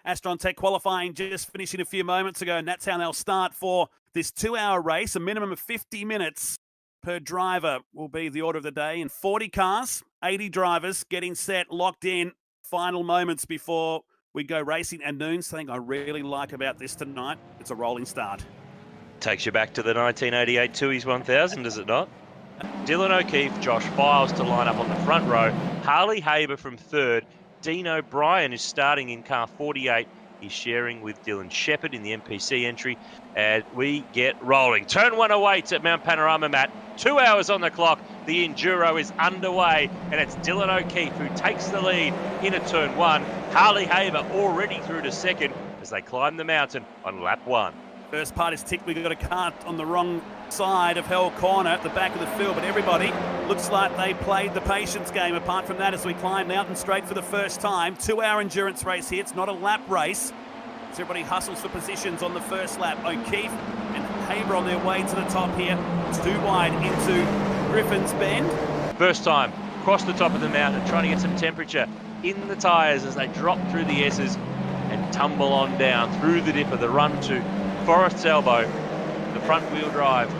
Astron Tech qualifying just finishing a few moments ago, and that's how they'll start for this 2-hour race. A minimum of 50 minutes per driver will be the order of the day, and 40 cars, 80 drivers getting set, locked in, final moments before we go racing at noon. Something I really like about this tonight, it's a rolling start. Takes you back to the 1988 Tooheys 1000, does it not? Dylan O'Keefe, Josh Files to line up on the front row. Harley Haber from third. Dean O'Brien is starting in car 48. He's sharing with Dylan Shepherd in the MPC entry. And we get rolling. Turn 1 awaits at Mount Panorama, Matt. 2 hours on the clock. The Enduro is underway. And it's Dylan O'Keefe who takes the lead into turn 1. Harley Haber already through to second as they climb the mountain on lap 1. First part is ticked. We've got a car on the wrong side of Hell Corner at the back of the field, but everybody looks like they played the patience game. Apart from that, as we climb Mountain Straight for the first time, 2-hour endurance race here. It's not a lap race. So everybody hustles for positions on the first lap. O'Keefe and Haber on their way to the top here. It's too wide into Griffin's Bend. First time across the top of the mountain, trying to get some temperature in the tyres as they drop through the S's and tumble on down through the dip of the run to Forest's Elbow, the front wheel drive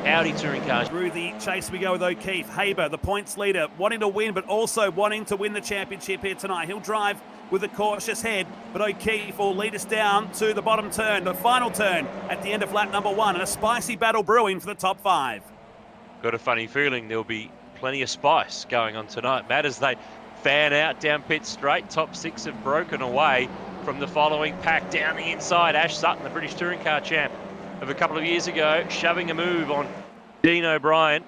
Audi touring cars. Through the chase we go with O'Keefe. Haber, the points leader, wanting to win, but also wanting to win the championship here tonight. He'll drive with a cautious head, but O'Keefe will lead us down to the bottom turn, the final turn at the end of lap number 1, and a spicy battle brewing for the top 5. Got a funny feeling there'll be plenty of spice going on tonight, Matt, as they fan out down pit straight. Top 6 have broken away from the following pack. Down the inside, Ash Sutton, the British touring car champ of a couple of years ago, shoving a move on Dean O'Brien.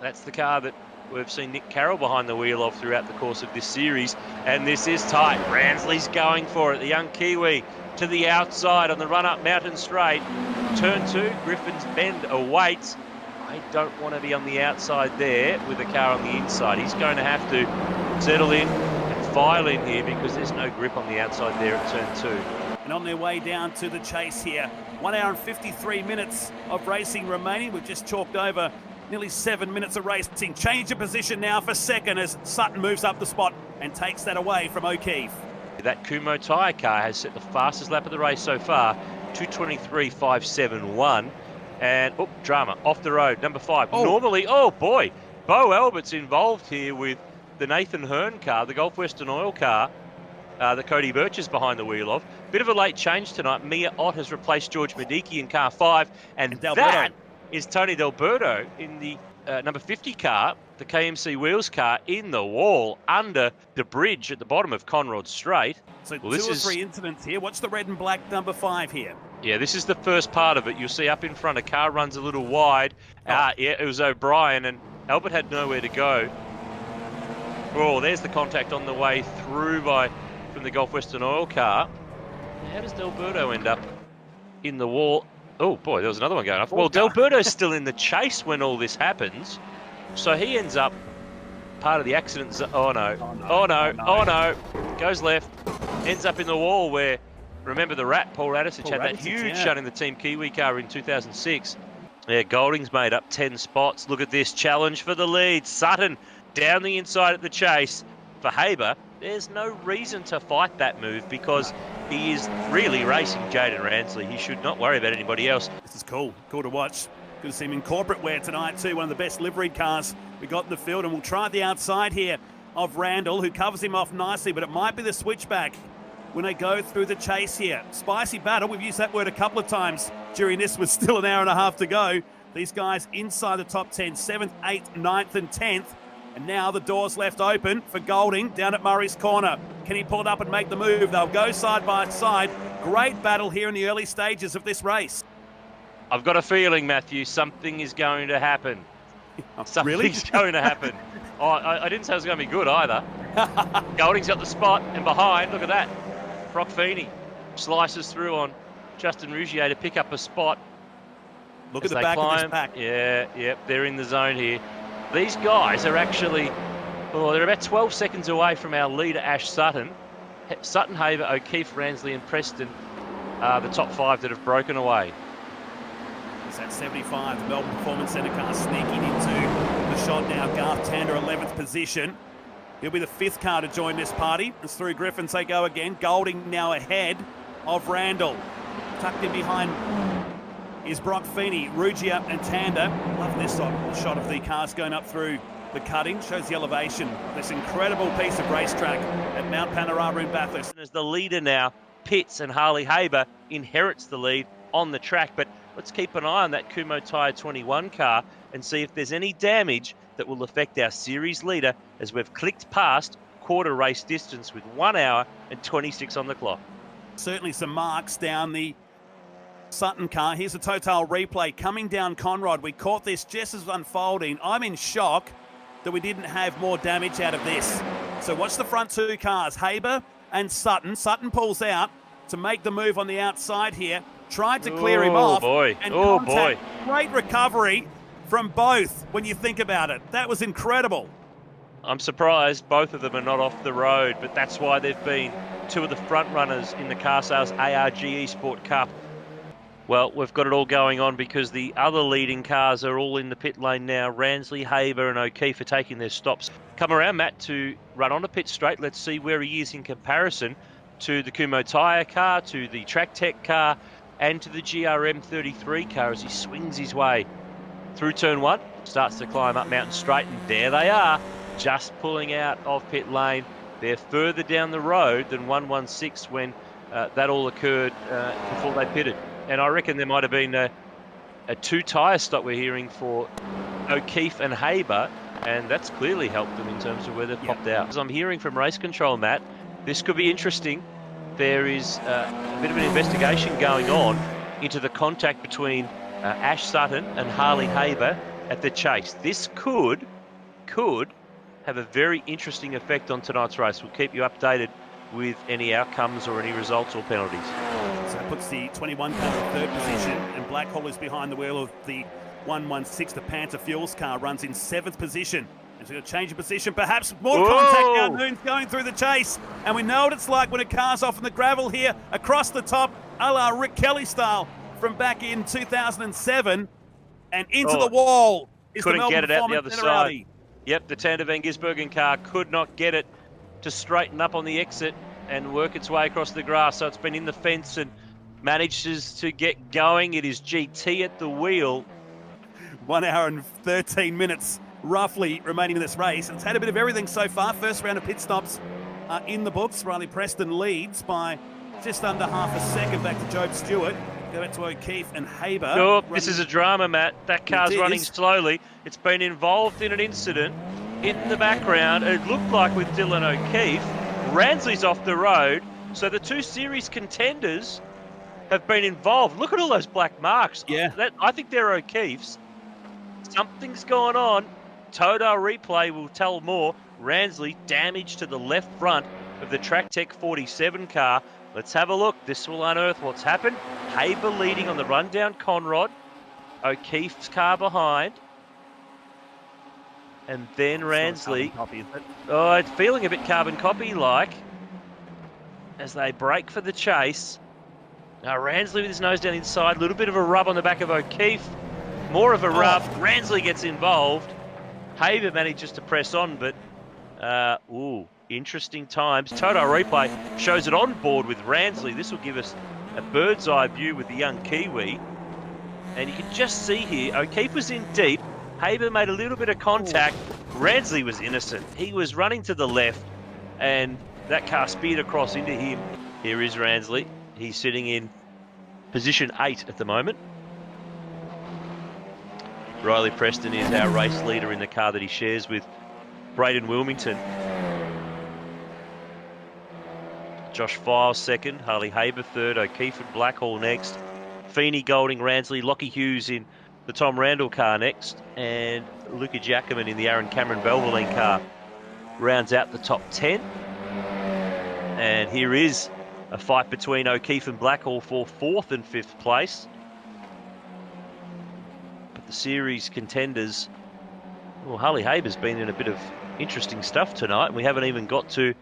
That's the car that we've seen Nick Carroll behind the wheel of throughout the course of this series, and this is tight. Ransley's going for it, the young Kiwi to the outside on the run-up Mountain Straight. Turn 2, Griffin's Bend awaits. I don't want to be on the outside there with the car on the inside. He's going to have to settle in and file in here because there's no grip on the outside there at turn 2. And on their way down to the chase here, 1 hour and 53 minutes of racing remaining. We've just chalked over nearly 7 minutes of racing. Change of position now for second as Sutton moves up the spot and takes that away from O'Keefe. That Kumo tyre car has set the fastest lap of the race so far, 2:23.571. And, drama, off the road, number 5. Oh. Normally, oh boy, Bo Albert's involved here with the Nathan Hearn car, the Gulf Western Oil car, that Cody Birch is behind the wheel of. Bit of a late change tonight. Mia Ott has replaced George Medicki in car 5, and that is Tony Delberto in the number 50 car, the KMC Wheels car, in the wall under the bridge at the bottom of Conrod Straight. So two or three incidents here. Watch the red and black number 5 here. Yeah, this is the first part of it. You'll see up in front, a car runs a little wide. Yeah, it was O'Brien, and Albert had nowhere to go. Oh, there's the contact on the way through from the Gulf Western Oil car. How does Delberto end up in the wall? Oh boy, there was another one going off. Well, Delberto's still in the chase when all this happens, so he ends up part of the accident. Oh no, goes left, ends up in the wall where, remember the Rat, Paul Radicic had that huge shut in the Team Kiwi car in 2006. Yeah, Golding's made up 10 spots. Look at this challenge for the lead. Sutton down the inside at the chase for Haber. There's no reason to fight that move because he is really racing Jaden Ransley. He should not worry about anybody else. This is cool to watch. Good to see him in corporate wear tonight too. One of the best liveried cars we got in the field, and we'll try the outside here of Randall, who covers him off nicely, but it might be the switchback when they go through the chase here. Spicy battle, we've used that word a couple of times during this, with still an hour and a half to go. These guys inside the top 10, 7th, 8th, 9th and 10th. And now the door's left open for Golding down at Murray's Corner. Can he pull it up and make the move? They'll go side by side. Great battle here in the early stages of this race. I've got a feeling, Matthew, something is going to happen. Something's going to happen. Oh, I didn't say it was going to be good either. Golding's got the spot, and behind, look at that. Brock Feeney slices through on Justin Rougier to pick up a spot. Look at the back of this pack. Yeah, they're in the zone here. These guys are actually, they're about 12 seconds away from our leader, Ash Sutton. Sutton, Haber, O'Keefe, Ransley and Preston are the top 5 that have broken away. It's at 75, the Melbourne Performance Centre car sneaking into the shot now. Garth Tander, 11th position. He'll be the 5th car to join this party. It's through Griffins they go again. Golding now ahead of Randall. Tucked in behind is Brock Feeney, Ruggia and Tander. Love this shot of the cars going up through the cutting. Shows the elevation. This incredible piece of racetrack at Mount Panorama in Bathurst. As the leader now, Pitts, and Harley Haber inherits the lead on the track. But let's keep an eye on that Kumho Tyre 21 car and see if there's any damage that will affect our series leader as we've clicked past quarter race distance with 1 hour and 26 on the clock. Certainly some marks down the Sutton car. Here's a total replay coming down Conrod. We caught this just as it was unfolding. I'm in shock that we didn't have more damage out of this. So watch the front 2 cars, Haber and Sutton. Sutton pulls out to make the move on the outside here. Tried to clear him off. Boy. And oh boy. Great recovery from both when you think about it. That was incredible. I'm surprised both of them are not off the road, but that's why they've been 2 of the front runners in the carsales ARG eSport Cup. Well, we've got it all going on because the other leading cars are all in the pit lane now. Ransley, Haber and O'Keefe are taking their stops. Come around, Matt, to run on the pit straight. Let's see where he is in comparison to the Kumho Tyre car, to the Track Tech car and to the GRM 33 car as he swings his way through turn 1. Starts to climb up Mountain Straight, and there they are, just pulling out of pit lane. They're further down the road than 116 when that all occurred before they pitted. And I reckon there might have been a 2 tyre stop we're hearing for O'Keefe and Haber, and that's clearly helped them in terms of where they've popped out. As I'm hearing from race control, Matt, this could be interesting. There is a bit of an investigation going on into the contact between Ash Sutton and Harley Haber at the chase. This could have a very interesting effect on tonight's race. We'll keep you updated with any outcomes or any results or penalties. So it puts the 21 car in 3rd position, and Blackhall is behind the wheel of the 116. The Panther Fuels car runs in 7th position. It's going to change of position, perhaps more contact now. Noon's going through the chase, and we know what it's like when a car's off in the gravel here, across the top, a la Rick Kelly style from back in 2007, and into the wall is the Melbourne get it out the other Venerati. side. Yep, the Tander Van Gisbergen car could not get it to straighten up on the exit and work its way across the grass. So it's been in the fence and manages to get going. It is GT at the wheel. 1 hour and 13 minutes roughly remaining in this race. It's had a bit of everything so far. First round of pit stops in the books. Riley Preston leads by just under half a second back to Job Stewart. Go back to O'Keefe and Haber. Oh, this is a drama, Matt. That car's running slowly. It's been involved in an incident in the background. It looked like with Dylan O'Keefe. Ransley's off the road. So the 2 series contenders have been involved. Look at all those black marks. Yeah. I think they're O'Keefe's. Something's going on. Total replay will tell more. Ransley damage to the left front of the Track Tech 47 car. Let's have a look. This will unearth what's happened. Haber leading on the rundown Conrod. O'Keefe's car behind. And then Ransley. Oh, it's feeling a bit carbon copy-like as they break for the chase. Now Ransley with his nose down inside. A little bit of a rub on the back of O'Keefe. More of a rub. Ransley gets involved. Haber manages to press on, but interesting times. Total replay shows it on board with Ransley. This will give us a bird's eye view with the young Kiwi. And you can just see here, O'Keefe was in deep. Haber made a little bit of contact. Ransley was innocent. He was running to the left, and that car speared across into him. Here is Ransley. He's sitting in position 8 at the moment. Riley Preston is our race leader in the car that he shares with Braden Wilmington. Josh Files second, Harley Haber third, O'Keefe and Blackhall next, Feeney, Golding, Ransley, Lockie Hughes in the Tom Randall car next, and Luca Giacomin in the Aaron Cameron Belvaline car rounds out the top 10. And here is a fight between O'Keefe and Blackhall for 4th and 5th place. But the series contenders, well, Harley Haber's been in a bit of interesting stuff tonight, and we haven't even got to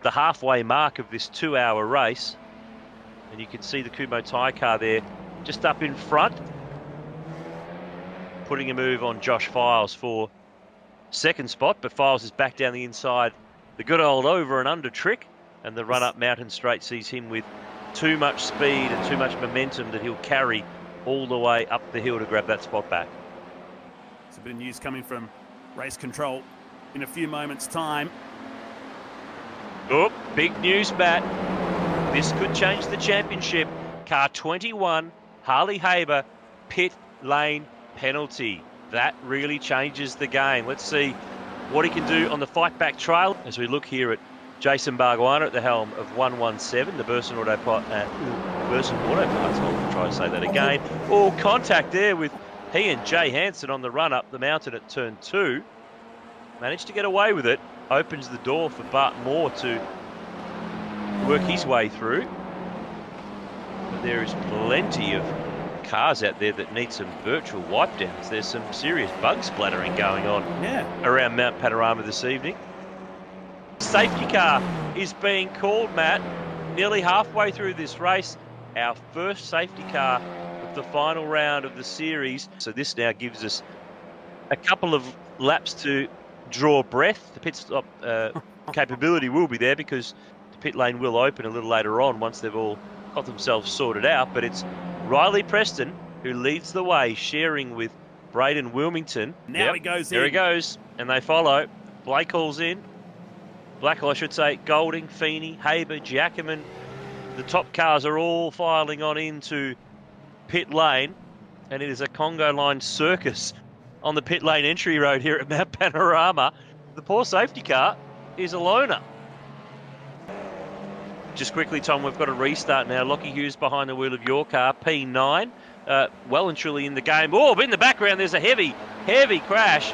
the halfway mark of this 2-hour race. And you can see the Kumho Tyre car there just up in front, putting a move on Josh Files for 2nd spot, but Files is back down the inside the good old over and under trick, and the run up Mountain Straight sees him with too much speed and too much momentum that he'll carry all the way up the hill to grab that spot back. It's a bit of news coming from race control in a few moments' time. Oh, big news, Matt. This could change the championship. Car 21, Harley Haber, pit lane penalty. That really changes the game. Let's see what he can do on the fight back trail as we look here at Jason Barguana at the helm of 117, the Burson Autoparts. I'll try to say that again. Oh, contact there with he and Jay Hansen on the run up the mountain at turn 2. Managed to get away with it. Opens the door for Bart Moore to work his way through. But there is plenty of cars out there that need some virtual wipe downs. There's some serious bug splattering going on around Mount Panorama this evening. Safety car is being called, Matt, nearly halfway through this race. Our first safety car of the final round of the series. So this now gives us a couple of laps to draw breath. The pit stop capability will be there because the pit lane will open a little later on once they've all got themselves sorted out. But it's Riley Preston who leads the way, sharing with Braden Wilmington. Now he goes in. There he goes, and they follow. Blake Hall's in. Blackwell, I should say, Golding, Feeney, Haber, Giacomin. The top cars are all filing on into pit lane, and it is a Congo line circus on the pit lane entry road here at Mount Panorama. The poor safety car is a loner. Just quickly, Tom, we've got a restart now. Lockie Hughes behind the wheel of your car, P9. Well and truly in the game. Oh, but in the background, there's a heavy crash.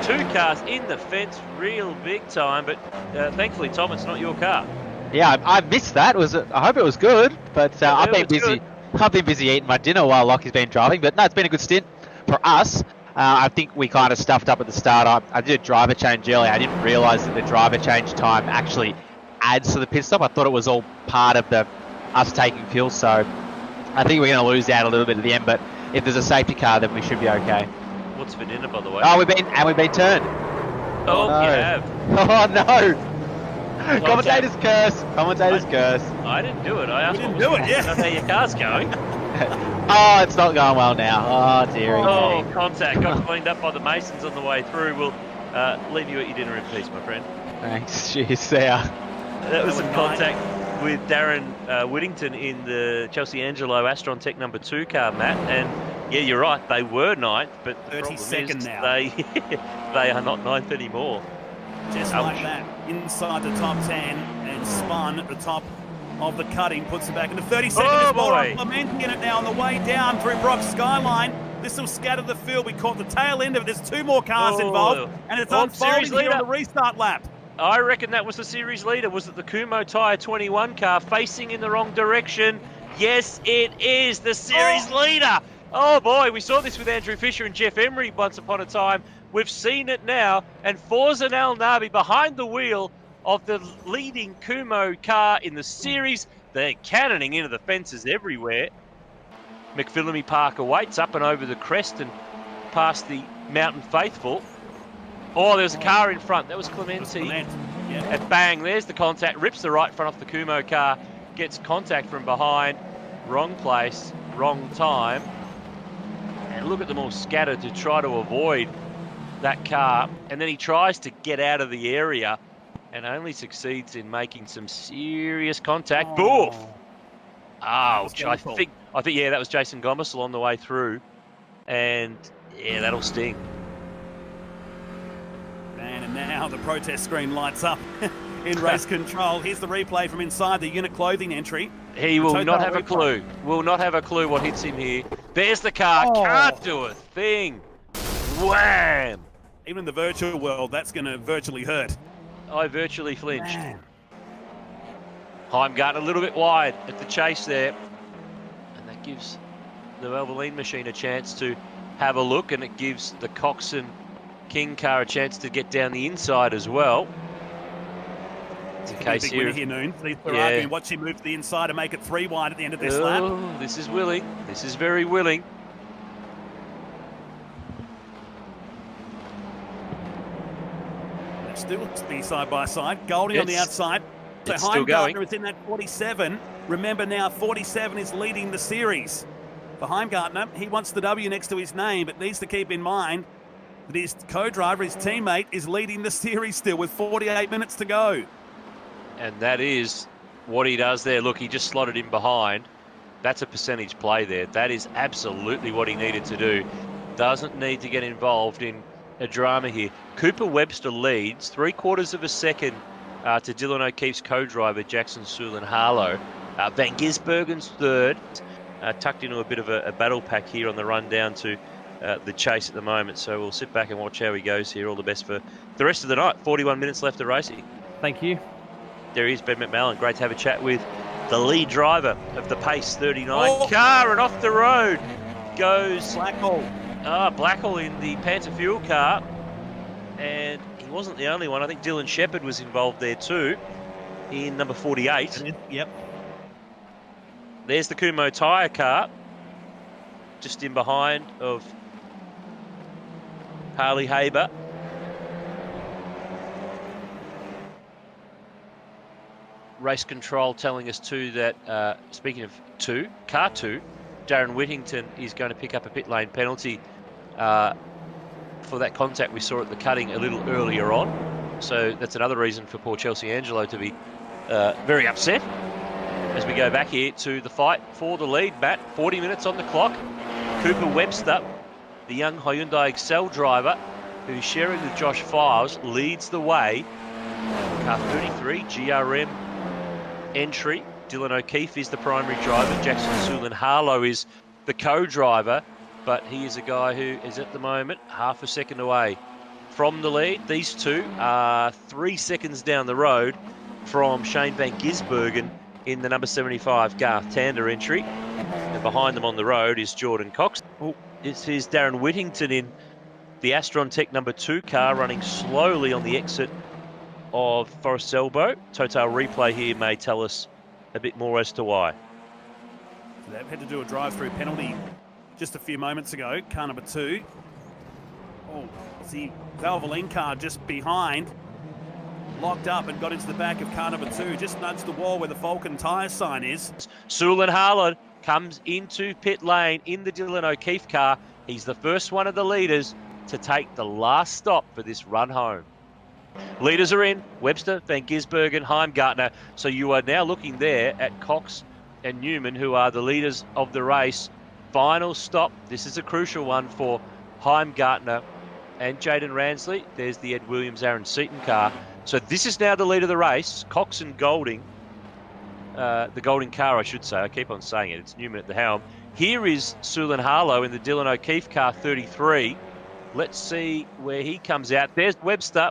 2 cars in the fence, real big time. But thankfully, Tom, it's not your car. Yeah, I missed that. I hope it was good, but I've been busy. I've been busy eating my dinner while Lockie's been driving. But no, it's been a good stint for us. I think we kind of stuffed up at the start. I did a driver change early. I didn't realise that the driver change time actually adds to the pit stop. I thought it was all part of us taking fuel. So I think we're going to lose out a little bit at the end. But if there's a safety car, then we should be okay. What's for dinner, by the way? Oh, we've been turned. Oh, no. You have. Oh no! Commentators curse. Commentators curse. I didn't do it. I asked. You didn't do it, yeah. How your car's going? Oh, it's not going well now. Oh, dearie. Oh, contact. Got cleaned up by the Masons on the way through. We'll leave you at your dinner in peace, my friend. Thanks. Cheers. There. That was some contact with Darren Whittington in the Chelsea Angelo Astron Tech number 2 car, Matt. And yeah, you're right. They were 9th, but the problem is now. They are not 9th anymore. Just like that, inside the top 10 and spun at the top of the cutting, puts it back into 32nd. Oh, boy. Clemente in it now on the way down through Brock's Skyline. This will scatter the field. We caught the tail end of it. There's 2 more cars involved, and it's unfolding here on the restart lap. I reckon that was the series leader. Was it the Kumo Tyre 21 car facing in the wrong direction? Yes, it is the series leader. Oh boy, we saw this with Andrew Fisher and Jeff Emery once upon a time. We've seen it now, and Forzan Al Nabi behind the wheel of the leading Kumo car in the series. They're cannoning into the fences everywhere. McPhillamy Park awaits up and over the crest and past the Mountain Faithful. Oh, there was a car in front. That was Clemente. Yeah. And bang, there's the contact. Rips the right front off the Kumo car. Gets contact from behind. Wrong place, wrong time. And look at them all scattered to try to avoid that car. And then he tries to get out of the area and only succeeds in making some serious contact. Boof! Ouch. I think, yeah, that was Jason Gomersel on the way through. And yeah, that'll sting. Man, and now the protest screen lights up in race control. Here's the replay from inside the unit clothing entry. He will not have a clue. Will not have a clue what hits him here. There's the car. Can't do a thing. Wham! Even in the virtual world, that's going to virtually hurt. I virtually flinched. Man. Heimgarten a little bit wide at the chase there. And that gives the Valvoline machine a chance to have a look, and it gives the Coxon King car a chance to get down the inside as well. In case big winner here, Noon. They're arguing, watch him move to the inside and make it 3 wide at the end of this lap. This is willing. This is very willing. They've do be side by side. Golding on the outside. So It's still Heimgartner going. is in that 47. Remember now, 47 is leading the series. For Heimgartner, he wants the W next to his name, but needs to keep in mind that his co-driver, his teammate, is leading the series still with 48 minutes to go. And that is what he does there. Look, he just slotted in behind. That's a percentage play there. That is absolutely what he needed to do. Doesn't need to get involved in a drama here. Cooper Webster leads 3/4 of a second to Dylan O'Keefe's co-driver, Jackson Sulin-Harlow. Van Gisbergen's third. Tucked into a bit of a battle pack here on the run down to the chase at the moment. So we'll sit back and watch how he goes here. All the best for the rest of the night. 41 minutes left of racing. Thank you. There he is, Ben McMahon. Great to have a chat with the lead driver of the Pace 39 car, and off the road goes Blackhall. Blackhall in the Panther Fuel car. And he wasn't the only one. I think Dylan Shepherd was involved there too in number 48. Yep. There's the Kumho tyre car, just in behind of Harley Haber. Race control telling us too that, speaking of car two, Darren Whittington is going to pick up a pit lane penalty for that contact we saw at the cutting a little earlier on. So that's another reason for poor Chelsea Angelo to be very upset. As we go back here to the fight for the lead, Matt, 40 minutes on the clock. Cooper Webster, the young Hyundai Excel driver, who's sharing with Josh Files, leads the way. Car 33, GRM entry. Dylan O'Keefe is the primary driver. Jackson Sulin-Harlow is the co-driver, but he is a guy who is at the moment half a second away from the lead. These two are 3 seconds down the road from Shane Van Gisbergen in the number 75 Garth Tander entry. And behind them on the road is Jordan Cox. This is Darren Whittington in the Astron Tech number 2 car, running slowly on the exit of Forest Elbow. Total replay here may tell us a bit more as to why. They've had to do a drive-through penalty just a few moments ago. Car number 2. Oh, see Valvoline car just behind. Locked up and got into the back of car number 2. Just nudged the wall where the Falcon tyre sign is. Sulin-Harlow comes into pit lane in the Dylan O'Keefe car. He's the first one of the leaders to take the last stop for this run home. Leaders are in, Webster, Van Gisbergen, Heimgartner. So you are now looking there at Cox and Newman, who are the leaders of the race. Final stop. This is a crucial one for Heimgartner and Jaden Ransley. There's the Ed Williams, Aaron Seaton car. So this is now the lead of the race. Cox and Golding, the Golding car, I should say. I keep on saying it. It's Newman at the helm. Here is Sulin-Harlow in the Dylan O'Keefe car 33. Let's see where he comes out. There's Webster.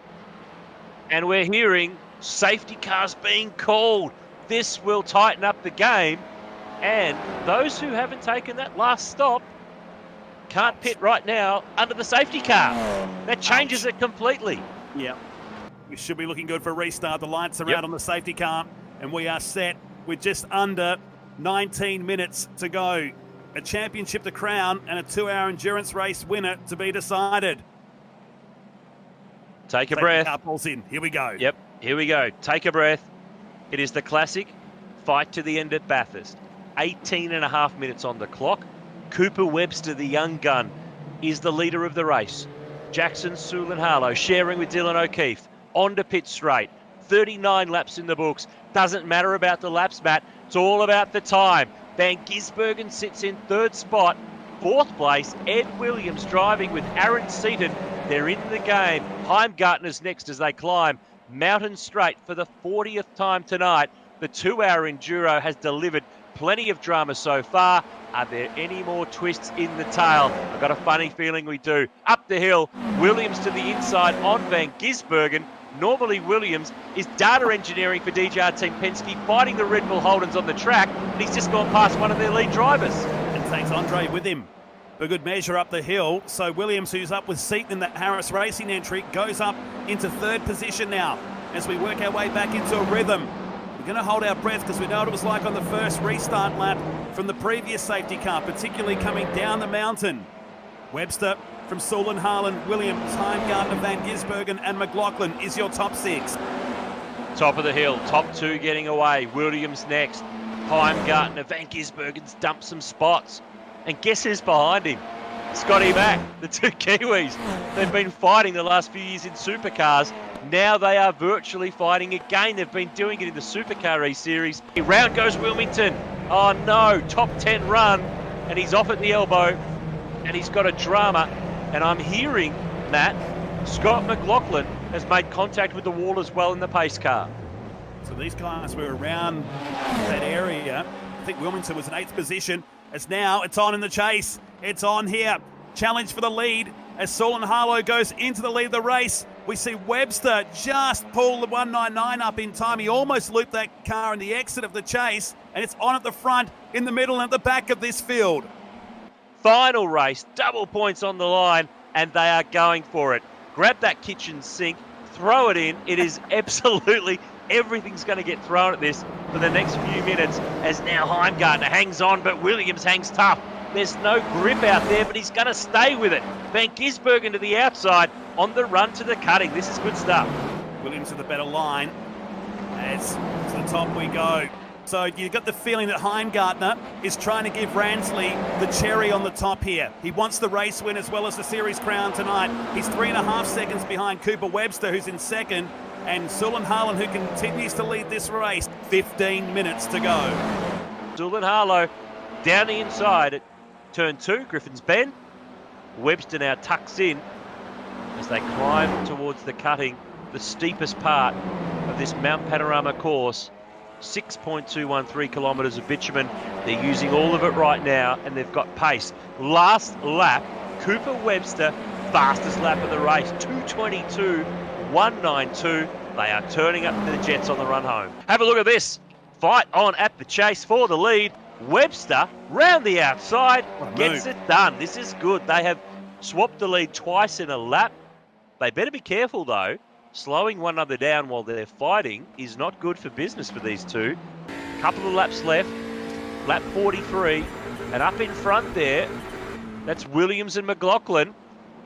And we're hearing safety cars being called. This will tighten up the game. And those who haven't taken that last stop can't pit right now under the safety car. That changes it completely. Yeah. We should be looking good for a restart. The lights are out on the safety car, and we are set with just under 19 minutes to go. A championship to crown and a 2-hour endurance race winner to be decided. Take a breath. Car pulls in. Here we go. Yep, here we go. Take a breath. It is the classic fight to the end at Bathurst. 18 and a half minutes on the clock. Cooper Webster, the young gun, is the leader of the race. Jackson Sulin-Harlow sharing with Dylan O'Keefe. On to pit straight. 39 laps in the books. Doesn't matter about the laps, Matt. It's all about the time. Van Gisbergen sits in third spot. Fourth place, Ed Williams driving with Aaron Seaton. They're in the game. Heimgartner's next as they climb Mountain Straight for the 40th time tonight. The 2-hour Enduro has delivered plenty of drama so far. Are there any more twists in the tail? I've got a funny feeling we do. Up the hill, Williams to the inside on Van Gisbergen. Normally Williams is data engineering for DJR Team Penske, fighting the Red Bull Holdens on the track, and he's just gone past one of their lead drivers. And takes Andre with him. A good measure up the hill. So Williams, who's up with Seaton in that Harris Racing entry, goes up into third position now as we work our way back into a rhythm. We're going to hold our breath because we know what it was like on the first restart lap from the previous safety car, particularly coming down the mountain. Webster from Sullen, Harlan, Williams, Heimgartner, Van Gisbergen and McLaughlin is your top 6. Top of the hill, top 2 getting away. Williams next. Heimgartner, Van Gisbergen's dumped some spots. And guess who's behind him? Scotty Mack, the 2 Kiwis. They've been fighting the last few years in supercars. Now they are virtually fighting again. They've been doing it in the Supercar race series. Round goes Wilmington. Oh no, top 10 run. And he's off at the elbow. And he's got a drama. And I'm hearing, Matt, Scott McLaughlin has made contact with the wall as well in the pace car. So these guys were around that area. I think Wilmington was in 8th position. As now it's on in the chase. It's on here. Challenge for the lead as Sullen Harlow goes into the lead of the race. We see Webster just pull the 199 up in time. He almost looped that car in the exit of the chase, and it's on at the front, in the middle, and at the back of this field. Final race, double points on the line, and they are going for it. Grab that kitchen sink, throw it in. It is absolutely everything's going to get thrown at this for the next few minutes as now Heimgartner hangs on, but Williams hangs tough. There's no grip out there, but he's going to stay with it. Van Gisbergen to the outside on the run to the cutting. This is good stuff. Williams with a better line. As to the top we go. So you got the feeling that Heimgartner is trying to give Ransley the cherry on the top here. He wants the race win as well as the series crown tonight. He's 3.5 seconds behind Cooper Webster, who's in second, and Sullen Harlan, who continues to lead this race. 15 minutes to go. Sullen Harlow down the inside at turn 2, Griffin's Bend. Webster now tucks in as they climb towards the cutting, the steepest part of this Mount Panorama course. 6.213 kilometres of bitumen. They're using all of it right now, and they've got pace. Last lap, Cooper Webster, fastest lap of the race, 2:22.192. They are turning up the jets on the run home. Have a look at this. Fight on at the chase for the lead. Webster, round the outside, gets it done. This is good. They have swapped the lead twice in a lap. They better be careful, though. Slowing one another down while they're fighting is not good for business for these two. Couple of laps left. Lap 43. And up in front there, that's Williams and McLaughlin.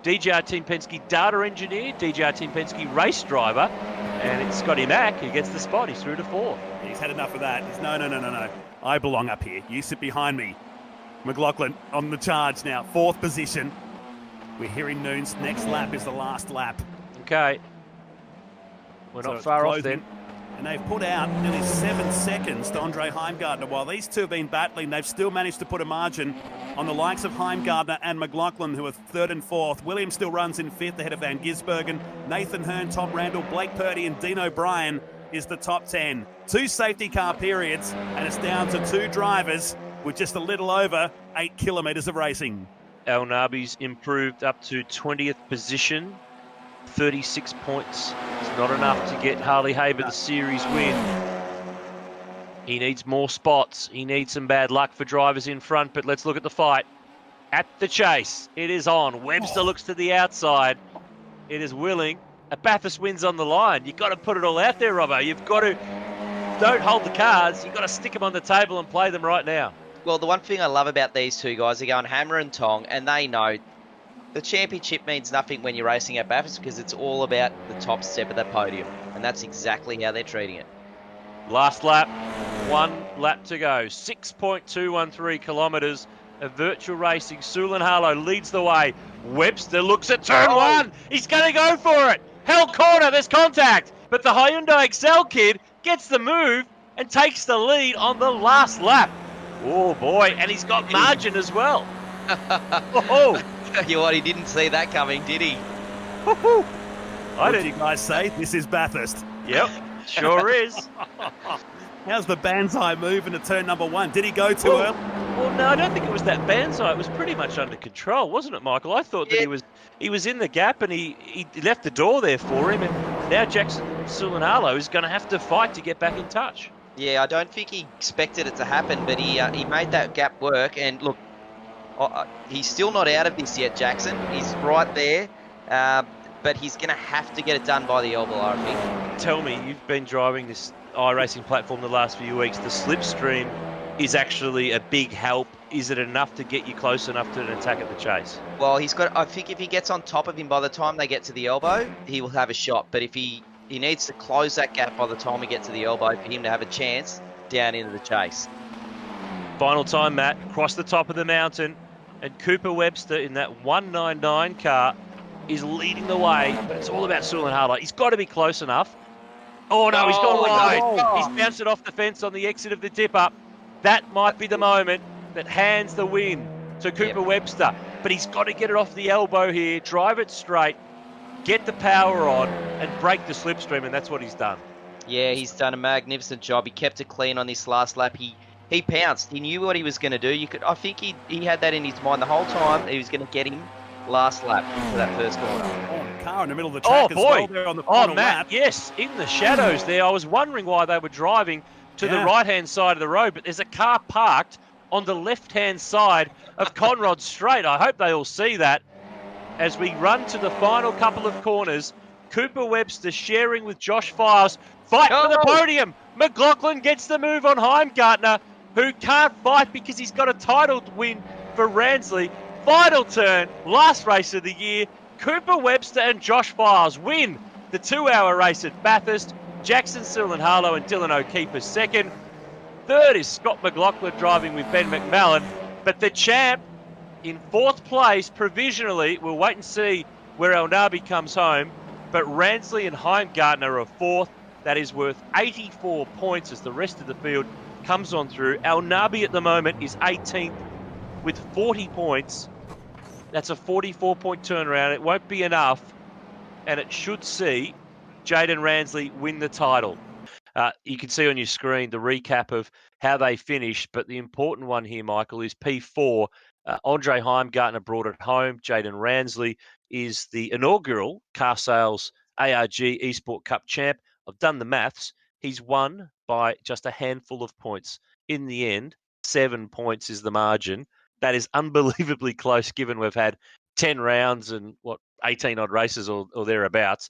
DJR Team Penske data engineer, DJR Team Penske race driver. And it's Scotty Mack who gets the spot. He's through to 4. He's had enough of that. He's no. I belong up here. You sit behind me. McLaughlin on the charge now. 4th position. We're hearing Noon's next lap is the last lap. Okay. We're not far off then. And they've put out nearly 7 seconds to Andre Heimgartner. While these two have been battling, they've still managed to put a margin on the likes of Heimgartner and McLaughlin, who are 3rd and 4th. Williams still runs in 5th ahead of Van Gisbergen. Nathan Hearn, Tom Randall, Blake Purdy and Dean O'Brien is the top 10. 2 safety car periods, and it's down to 2 drivers with just a little over 8 kilometres of racing. El Nabi's improved up to 20th position. 36 points. It's not enough to get Harley Haber the series win. He needs more spots. He needs some bad luck for drivers in front, but let's look at the fight. At the chase, it is on. Webster looks to the outside. It is willing. A Bathurst wins on the line. You've got to put it all out there, Robbo. You've got to, don't hold the cards. You've got to stick them on the table and play them right now. Well, the one thing I love about these two guys, they're going hammer and tong, and they know the championship means nothing when you're racing at Bathurst because it's all about the top step of that podium, and that's exactly how they're treating it. Last lap, 1 lap to go. 6.213 kilometres of virtual racing. Sullen Harlow leads the way. Webster looks at turn 1. He's going to go for it. Hell corner, there's contact. But the Hyundai Excel kid gets the move and takes the lead on the last lap. Oh boy, and he's got margin as well. Oh. You what, he didn't see that coming, did he? What did you guys say? This is Bathurst. Yep, sure is. How's the Banzai move into turn number 1? Did he go too early? Well, no, I don't think it was that Banzai. It was pretty much under control, wasn't it, Michael? I thought that he was in the gap and he left the door there for him, and now Jackson Sullen Harlow is going to have to fight to get back in touch. Yeah, I don't think he expected it to happen, but he made that gap work, and look, he's still not out of this yet, Jackson. He's right there, but he's going to have to get it done by the elbow, I think. Tell me, you've been driving this iRacing platform the last few weeks. The slipstream is actually a big help. Is it enough to get you close enough to an attack at the chase? Well, he's got. I think if he gets on top of him by the time they get to the elbow, he will have a shot. But if he needs to close that gap by the time we get to the elbow for him to have a chance down into the chase. Final time, Matt, across the top of the mountain, and Cooper Webster in that 199 car is leading the way, but it's all about Sulan. He's got to be close enough. Oh no, he's gone wide. He's bounced it off the fence on the exit of the dip up. That might be the moment that hands the win to Cooper Webster, but he's got to get it off the elbow here, drive it straight, get the power on, and break the slipstream, and that's what he's done. Yeah, he's done a magnificent job. He kept it clean on this last lap. He pounced. He knew what he was going to do. I think he had that in his mind the whole time. He was going to get him last lap for that first corner. Oh, car in the middle of the track as well there on the final lap. Yes, in the shadows there. I was wondering why they were driving to the right-hand side of the road, but there's a car parked on the left-hand side of Conrod Straight. I hope they all see that. As we run to the final couple of corners, Cooper Webster sharing with Josh Files. Fight for the podium. McLaughlin gets the move on Heimgartner, who can't fight because he's got a title win for Ransley. Final turn, last race of the year. Cooper Webster and Josh Files win the 2-hour race at Bathurst. Jackson Sillenharlow and Dylan O'Keefe are second. Third is Scott McLaughlin driving with Ben McMillan. But the champ in fourth place provisionally, we'll wait and see where El Nabi comes home. But Ransley and Heimgartner are fourth. That is worth 84 points as the rest of the field comes on through. El Nabi at the moment is 18th with 40 points. That's a 44-point turnaround. It won't be enough, and it should see Jaden Ransley win the title. You can see on your screen the recap of how they finished, but the important one here, Michael, is P4. Andre Heimgartner brought it home. Jaden Ransley is the inaugural carsales ARG eSport Cup champ. I've done the maths. He's won by just a handful of points. In the end, 7 points is the margin. That is unbelievably close given we've had 10 rounds and 18 odd races or thereabouts.